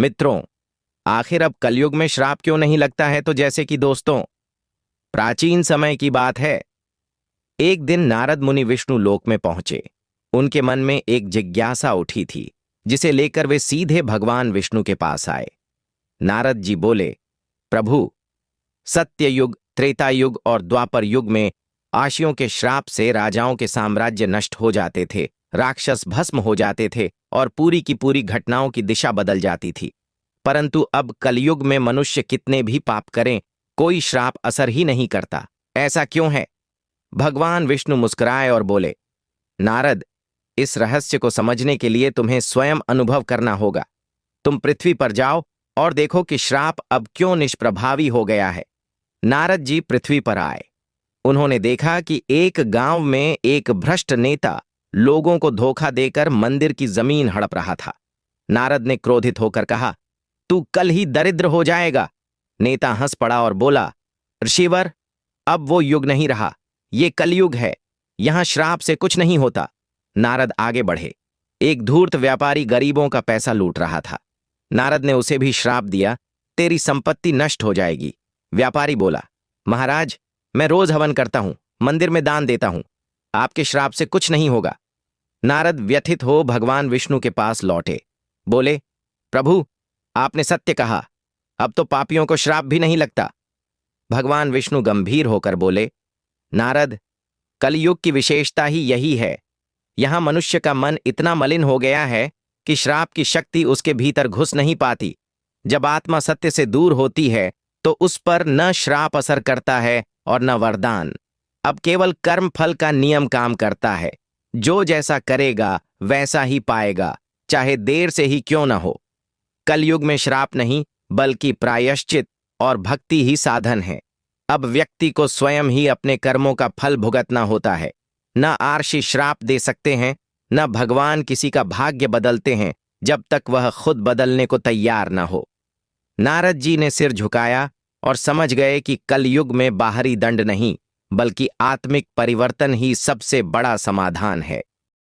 मित्रों, आखिर अब कलयुग में श्राप क्यों नहीं लगता है? तो जैसे कि दोस्तों, प्राचीन समय की बात है। एक दिन नारद मुनि विष्णु लोक में पहुंचे। उनके मन में एक जिज्ञासा उठी थी, जिसे लेकर वे सीधे भगवान विष्णु के पास आए। नारद जी बोले, प्रभु, सत्य युग, त्रेता युग और द्वापर युग में आशियों के श्राप से राजाओं के साम्राज्य नष्ट हो जाते थे, राक्षस भस्म हो जाते थे और पूरी की पूरी घटनाओं की दिशा बदल जाती थी। परंतु अब कलयुग में मनुष्य कितने भी पाप करें, कोई श्राप असर ही नहीं करता। ऐसा क्यों है? भगवान विष्णु मुस्कुराए और बोले, नारद, इस रहस्य को समझने के लिए तुम्हें स्वयं अनुभव करना होगा। तुम पृथ्वी पर जाओ और देखो कि श्राप अब क्यों निष्प्रभावी हो गया है। नारद जी पृथ्वी पर आए। उन्होंने देखा कि एक गांव में एक भ्रष्ट नेता लोगों को धोखा देकर मंदिर की जमीन हड़प रहा था। नारद ने क्रोधित होकर कहा, तू कल ही दरिद्र हो जाएगा। नेता हंस पड़ा और बोला, ऋषिवर, अब वो युग नहीं रहा, ये कलयुग है। यहां श्राप से कुछ नहीं होता। नारद आगे बढ़े। एक धूर्त व्यापारी गरीबों का पैसा लूट रहा था। नारद ने उसे भी श्राप दिया, तेरी संपत्ति नष्ट हो जाएगी। व्यापारी बोला, महाराज, मैं रोज हवन करता हूं, मंदिर में दान देता हूं, आपके श्राप से कुछ नहीं होगा। नारद व्यथित हो भगवान विष्णु के पास लौटे। बोले, प्रभु, आपने सत्य कहा, अब तो पापियों को श्राप भी नहीं लगता। भगवान विष्णु गंभीर होकर बोले, नारद, कलयुग की विशेषता ही यही है। यहां मनुष्य का मन इतना मलिन हो गया है कि श्राप की शक्ति उसके भीतर घुस नहीं पाती। जब आत्मा सत्य से दूर होती है तो उस पर न श्राप असर करता है और न वरदान। अब केवल कर्म फल का नियम काम करता है। जो जैसा करेगा वैसा ही पाएगा, चाहे देर से ही क्यों न हो। कलयुग में श्राप नहीं, बल्कि प्रायश्चित और भक्ति ही साधन है। अब व्यक्ति को स्वयं ही अपने कर्मों का फल भुगतना होता है। न आर्षि श्राप दे सकते हैं, न भगवान किसी का भाग्य बदलते हैं जब तक वह खुद बदलने को तैयार न हो। नारद जी ने सिर झुकाया और समझ गए कि कलयुग में बाहरी दंड नहीं, बल्कि आत्मिक परिवर्तन ही सबसे बड़ा समाधान है।